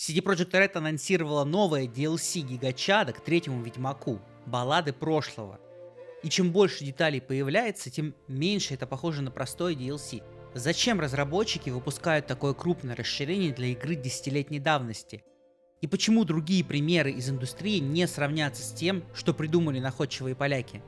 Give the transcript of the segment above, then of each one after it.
CD Projekt Red анонсировала новое DLC гигачада к третьему Ведьмаку — Баллады прошлого. И чем больше деталей появляется, тем меньше это похоже на простое DLC. Зачем разработчики выпускают такое крупное расширение для игры десятилетней давности? И почему другие примеры из индустрии не сравнятся с тем, что придумали находчивые поляки?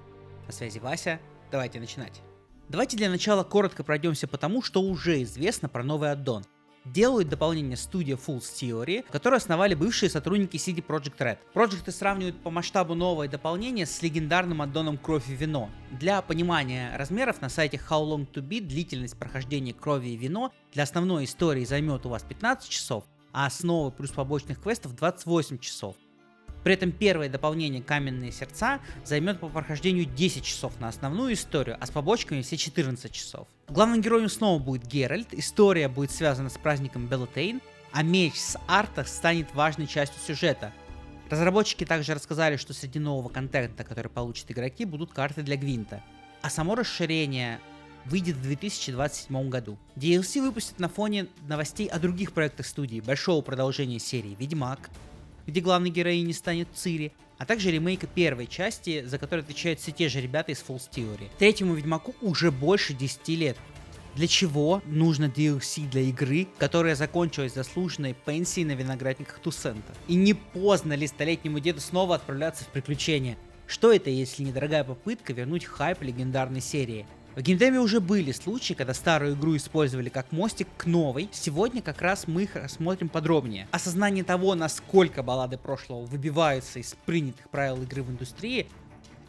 На связи Вася, давайте начинать. Давайте для начала коротко пройдемся по тому, что уже известно про новый аддон. Делают дополнение студия Fool's Theory, которую основали бывшие сотрудники CD Projekt Red. Проекты сравнивают по масштабу новое дополнение с легендарным аддоном Кровь и Вино. Для понимания размеров на сайте How Long to Beat длительность прохождения Крови и Вино для основной истории займет у вас 15 часов, а основы плюс побочных квестов 28 часов. При этом первое дополнение «Каменные сердца» займет по прохождению 10 часов на основную историю, а с побочками все 14 часов. Главным героем снова будет Геральт, история будет связана с праздником Белатейн, а меч с Арта станет важной частью сюжета. Разработчики также рассказали, что среди нового контента, который получат игроки, будут карты для Гвинта. А само расширение выйдет в 2027 году. DLC выпустят на фоне новостей о других проектах студии, большого продолжения серии «Ведьмак», где главной героиней станет Цири, а также ремейка первой части, за которую отвечают все те же ребята из Fool's Theory. Третьему Ведьмаку уже больше 10 лет. Для чего нужно DLC для игры, которая закончилась заслуженной пенсией на виноградниках Тусента? И не поздно ли столетнему деду снова отправляться в приключения? Что это, если недорогая попытка вернуть хайп легендарной серии? В геймдеме уже были случаи, когда старую игру использовали как мостик к новой. Сегодня как раз мы их рассмотрим подробнее. Осознание того, насколько баллады прошлого выбиваются из принятых правил игры в индустрии,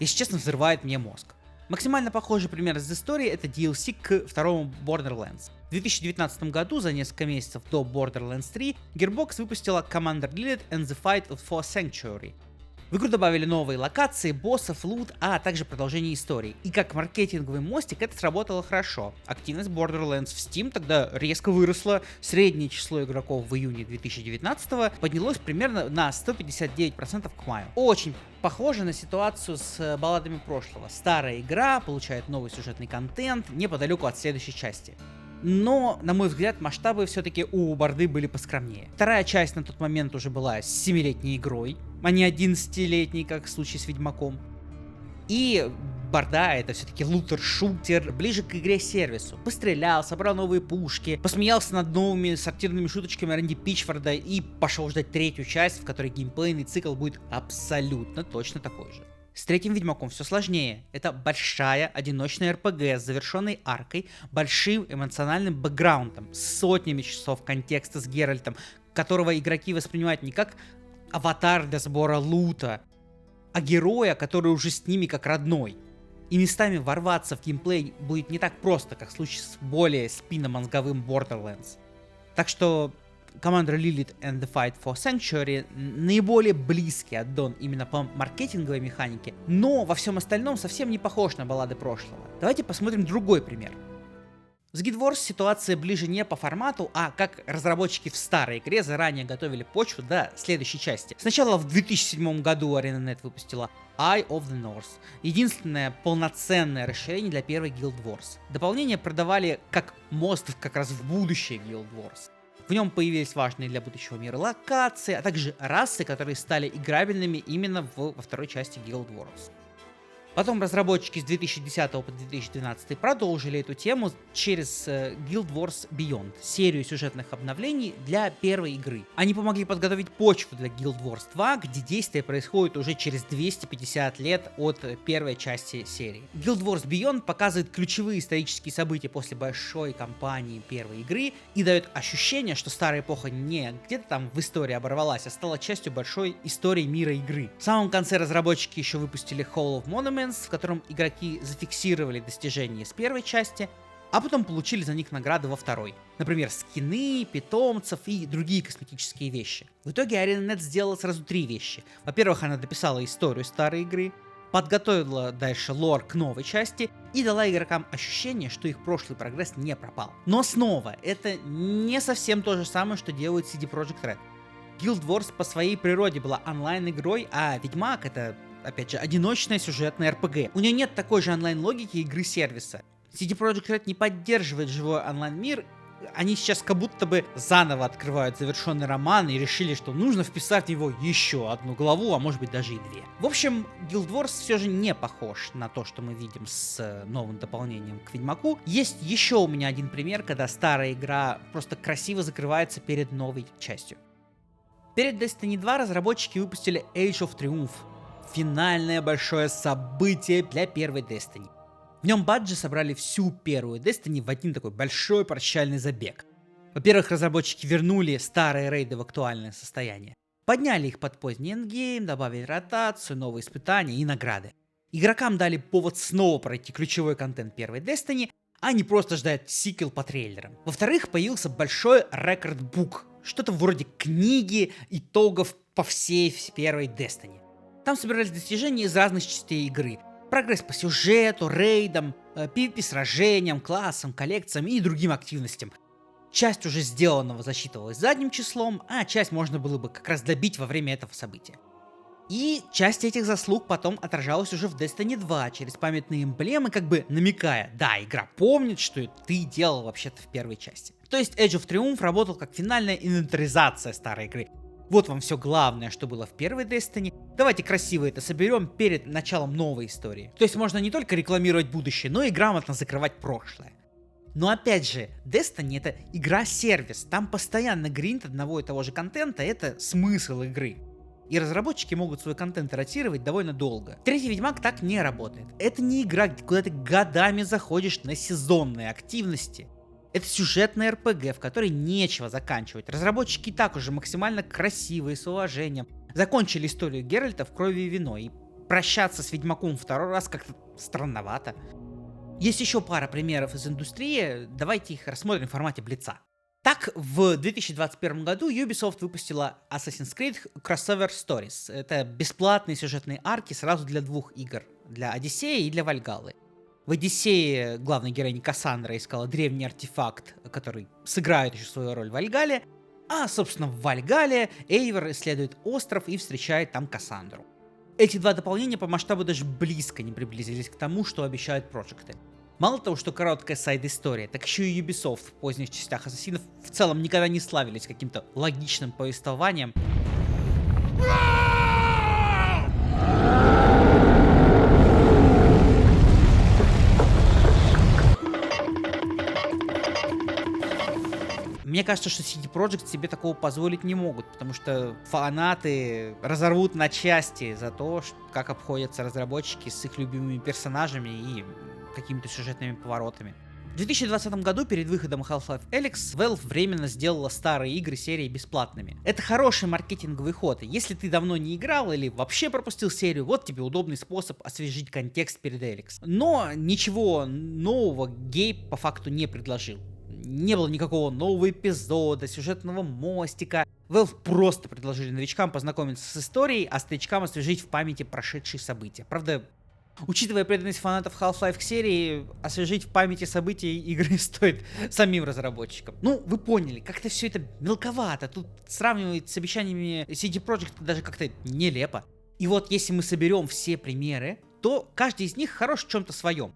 если честно, взрывает мне мозг. Максимально похожий пример из истории — это DLC к второму Borderlands. В 2019 году, за несколько месяцев до Borderlands 3, Gearbox выпустила Commander Lilith and the Fight for Sanctuary. В игру добавили новые локации, боссов, лут, а также продолжение истории. И как маркетинговый мостик это сработало хорошо. Активность Borderlands в Steam тогда резко выросла. Среднее число игроков в июне 2019 поднялось примерно на 159% к маю. Очень похоже на ситуацию с балладами прошлого. Старая игра получает новый сюжетный контент неподалеку от следующей части. Но, на мой взгляд, масштабы все-таки у Борды были поскромнее. Вторая часть на тот момент уже была 7-летней игрой, а не 11-летней, как в случае с Ведьмаком. И Борда — это все-таки лутер-шутер, ближе к игре-сервису. Пострелял, собрал новые пушки, посмеялся над новыми сортирными шуточками Рэнди Пичфорда и пошел ждать третью часть, в которой геймплейный цикл будет абсолютно точно такой же. С третьим Ведьмаком все сложнее. Это большая одиночная РПГ с завершенной аркой, большим эмоциональным бэкграундом, с сотнями часов контекста с Геральтом, которого игроки воспринимают не как аватар для сбора лута, а героя, который уже с ними как родной. И местами ворваться в геймплей будет не так просто, как в случае с более спинномозговым Borderlands. Так что Commander Lilith and the Fight for Sanctuary наиболее близкий аддон именно по маркетинговой механике, но во всем остальном совсем не похож на баллады прошлого. Давайте посмотрим другой пример. С Guild Wars ситуация ближе не по формату, а как разработчики в старой игре заранее готовили почву до следующей части. Сначала в 2007 году ArenaNet выпустила Eye of the North, единственное полноценное расширение для первой Guild Wars. Дополнение продавали как мост как раз в будущее Guild Wars. В нем появились важные для будущего мира локации, а также расы, которые стали играбельными именно во второй части Guild Wars. Потом разработчики с 2010 по 2012 продолжили эту тему через Guild Wars Beyond, серию сюжетных обновлений для первой игры. Они помогли подготовить почву для Guild Wars 2, где действие происходит уже через 250 лет от первой части серии. Guild Wars Beyond показывает ключевые исторические события после большой кампании первой игры и дает ощущение, что старая эпоха не где-то там в истории оборвалась, а стала частью большой истории мира игры. В самом конце разработчики еще выпустили Hall of Monuments, в котором игроки зафиксировали достижения с первой части, а потом получили за них награды во второй. Например, скины, питомцев и другие косметические вещи. В итоге ArenaNet сделала сразу три вещи. Во-первых, она дописала историю старой игры, подготовила дальше лор к новой части и дала игрокам ощущение, что их прошлый прогресс не пропал. Но снова, это не совсем то же самое, что делает CD Projekt Red. Guild Wars по своей природе была онлайн-игрой, а Ведьмак — это, опять же, одиночная сюжетная RPG. У нее нет такой же онлайн-логики игры-сервиса. CD Projekt Red не поддерживает живой онлайн-мир, Они сейчас как будто бы заново открывают завершенный роман и решили, что нужно вписать в него еще одну главу, а может быть даже и две. В общем, Guild Wars все же не похож на то, что мы видим с новым дополнением к Ведьмаку. Есть еще у меня один пример, когда старая игра просто красиво закрывается перед новой частью. Перед Destiny 2 разработчики выпустили Age of Triumph. Финальное большое событие для первой Destiny. В нем Bungie собрали всю первую Destiny в один такой большой прощальный забег. Во-первых, разработчики вернули старые рейды в актуальное состояние. Подняли их под поздний эндгейм, добавили ротацию, новые испытания и награды. Игрокам дали повод снова пройти ключевой контент первой Destiny, а не просто ждать сиквел по трейлерам. Во-вторых, появился большой рекорд-бук. Что-то вроде книги итогов по всей первой Destiny. Там собирались достижения из разных частей игры. Прогресс по сюжету, рейдам, PvP сражениям, классам, коллекциям и другим активностям. Часть уже сделанного засчитывалась задним числом, а часть можно было бы как раз добить во время этого события. И часть этих заслуг потом отражалась уже в Destiny 2 через памятные эмблемы, как бы намекая, да, игра помнит, что ты делал вообще-то в первой части. То есть Age of Triumph работал как финальная инвентаризация старой игры. Вот вам все главное, что было в первой Destiny. Давайте красиво это соберем перед началом новой истории. То есть можно не только рекламировать будущее, но и грамотно закрывать прошлое. Но опять же, Destiny — это игра-сервис, там постоянно гринд одного и того же контента — это смысл игры. И разработчики могут свой контент ротировать довольно долго. Третий Ведьмак так не работает. Это не игра, куда ты годами заходишь на сезонные активности. Это сюжетная РПГ, в которой нечего заканчивать. Разработчики и так уже максимально красивые, с уважением закончили историю Геральта в крови и вино, и прощаться с Ведьмаком второй раз как-то странновато. Есть еще пара примеров из индустрии, давайте их рассмотрим в формате блица. Так, в 2021 году Ubisoft выпустила Assassin's Creed Crossover Stories. Это бесплатные сюжетные арки сразу для двух игр, для Одиссея и для Вальгаллы. В Одиссее главная героиня Кассандра искала древний артефакт, который сыграет еще свою роль в Вальгалле, а, собственно, в Вальгалле Эйвор исследует остров и встречает там Кассандру. Эти два дополнения по масштабу даже близко не приблизились к тому, что обещают проекты. Мало того, что короткая сайд-история, так еще и Ubisoft в поздних частях Ассасинов в целом никогда не славились каким-то логичным повествованием. Мне кажется, что CD Projekt себе такого позволить не могут, потому что фанаты разорвут на части за то, как обходятся разработчики с их любимыми персонажами и какими-то сюжетными поворотами. В 2020 году перед выходом Half-Life Alyx Valve временно сделала старые игры серии бесплатными. Это хороший маркетинговый ход, и если ты давно не играл или вообще пропустил серию, вот тебе удобный способ освежить контекст перед Alyx. Но ничего нового Гейб по факту не предложил. Не было никакого нового эпизода, сюжетного мостика. Valve просто предложили новичкам познакомиться с историей, а старичкам освежить в памяти прошедшие события. Правда, учитывая преданность фанатов Half-Life к серии, освежить в памяти события игры стоит самим разработчикам. Ну, вы поняли, как-то все это мелковато. Тут сравнивать с обещаниями CD Projekt даже как-то нелепо. И вот если мы соберем все примеры, то каждый из них хорош в чем-то своем.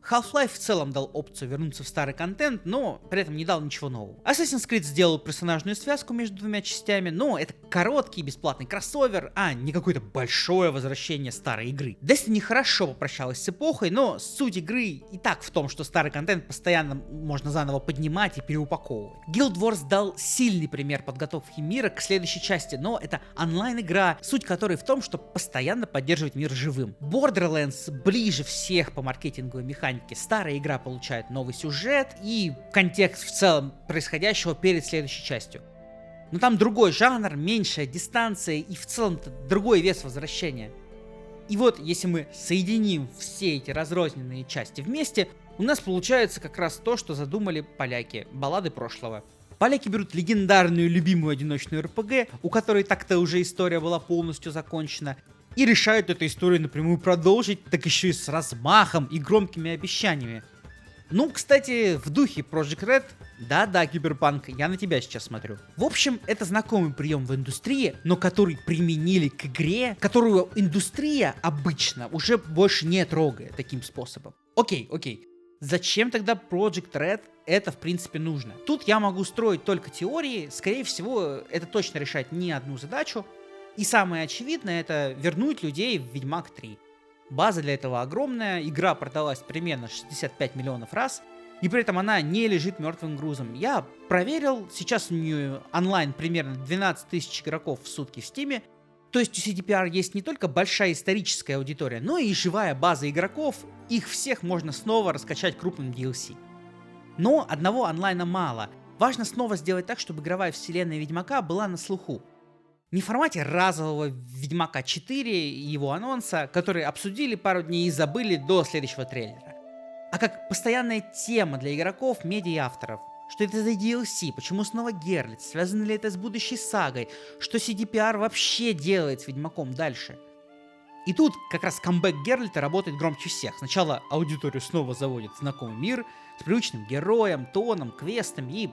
Half-Life в целом дал опцию вернуться в старый контент, но при этом не дал ничего нового. Assassin's Creed сделал персонажную связку между двумя частями, но это короткий бесплатный кроссовер, а не какое-то большое возвращение старой игры. Destiny хорошо попрощалась с эпохой, но суть игры и так в том, что старый контент постоянно можно заново поднимать и переупаковывать. Guild Wars дал сильный пример подготовки мира к следующей части, но это онлайн-игра, суть которой в том, что постоянно поддерживать мир живым. Borderlands ближе всех по маркетинговой механике. Старая игра получает новый сюжет и контекст в целом происходящего перед следующей частью. Но там другой жанр, меньшая дистанция и в целом другой вес возвращения. И вот, если мы соединим все эти разрозненные части вместе, у нас получается как раз то, что задумали поляки, баллады прошлого. Поляки берут легендарную любимую одиночную РПГ, у которой так-то уже история была полностью закончена, и решают эту историю напрямую продолжить, так еще и с размахом и громкими обещаниями. Ну, кстати, в духе Project Red, да-да, Киберпанк, я на тебя сейчас смотрю. В общем, это знакомый прием в индустрии, но который применили к игре, которую индустрия обычно уже больше не трогает таким способом. Окей. Зачем тогда Project Red это в принципе нужно? Тут я могу строить только теории, скорее всего, это точно решает не одну задачу. И самое очевидное, это вернуть людей в Ведьмак 3. База для этого огромная, игра продалась примерно 65 миллионов раз, и при этом она не лежит мертвым грузом. Я проверил, сейчас у нее онлайн примерно 12 тысяч игроков в сутки в Стиме. То есть у CDPR есть не только большая историческая аудитория, но и живая база игроков, их всех можно снова раскачать крупным DLC. Но одного онлайна мало, важно снова сделать так, чтобы игровая вселенная Ведьмака была на слуху. Не в формате разового Ведьмака 4 и его анонса, который обсудили пару дней и забыли до следующего трейлера, а как постоянная тема для игроков, медиа и авторов. Что это за DLC, почему снова Герлит, связано ли это с будущей сагой, что CDPR вообще делает с Ведьмаком дальше. И тут как раз камбэк Герлита работает громче всех. Сначала аудиторию снова заводит в знакомый мир, с привычным героем, тоном, квестами и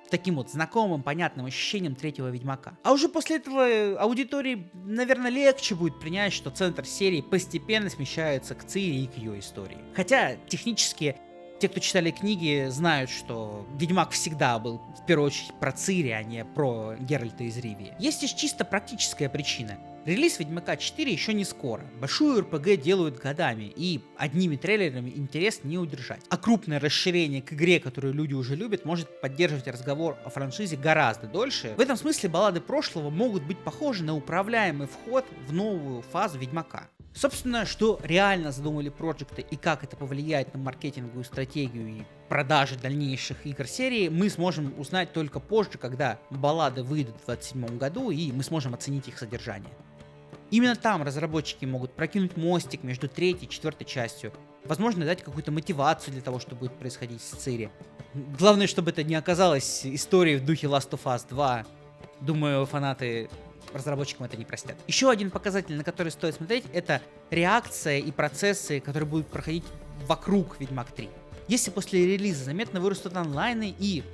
таким вот знакомым, понятным ощущением третьего Ведьмака. А уже после этого аудитории, наверное, легче будет принять, что центр серии постепенно смещается к Цири и к ее истории. Хотя, технически, те, кто читали книги, знают, что Ведьмак всегда был в первую очередь про Цири, а не про Геральта из Ривии. Есть и чисто практическая причина. Релиз Ведьмака 4 еще не скоро. Большую РПГ делают годами, и одними трейлерами интерес не удержать. А крупное расширение к игре, которую люди уже любят, может поддерживать разговор о франшизе гораздо дольше. В этом смысле баллады прошлого могут быть похожи на управляемый вход в новую фазу Ведьмака. Собственно, что реально задумали проекты и как это повлияет на маркетинговую стратегию и продажи дальнейших игр серии, мы сможем узнать только позже, когда баллады выйдут в 2027 году, и мы сможем оценить их содержание. Именно там разработчики могут прокинуть мостик между третьей и четвертой частью, возможно, дать какую-то мотивацию для того, что будет происходить с Цири. Главное, чтобы это не оказалось историей в духе Last of Us 2. Думаю, фанаты разработчикам это не простят. Еще один показатель, на который стоит смотреть, это реакция и процессы, которые будут проходить вокруг Ведьмак 3. Если после релиза заметно вырастут онлайны и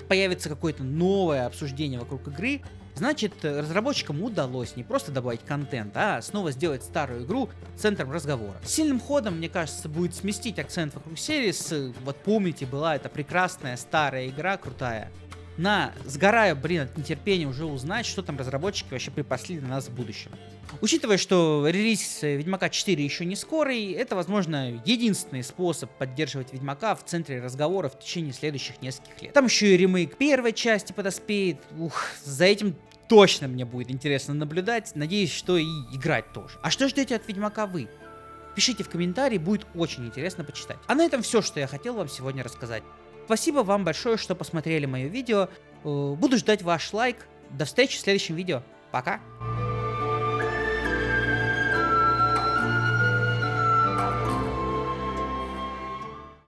появится какое-то новое обсуждение вокруг игры, значит, разработчикам удалось не просто добавить контент, а снова сделать старую игру центром разговора. Сильным ходом, мне кажется, будет сместить акцент вокруг серии с, вот помните, была эта прекрасная старая игра, крутая, на сгораю, от нетерпения уже узнать, что там разработчики вообще припасли для нас в будущем. Учитывая, что релиз Ведьмака 4 еще не скорый, это, возможно, единственный способ поддерживать Ведьмака в центре разговора в течение следующих нескольких лет. Там еще и ремейк первой части подоспеет. За этим точно мне будет интересно наблюдать. Надеюсь, что и играть тоже. А что ждете от Ведьмака вы? Пишите в комментарии, будет очень интересно почитать. А на этом все, что я хотел вам сегодня рассказать. Спасибо вам большое, что посмотрели мое видео. Буду ждать ваш лайк. До встречи в следующем видео. Пока!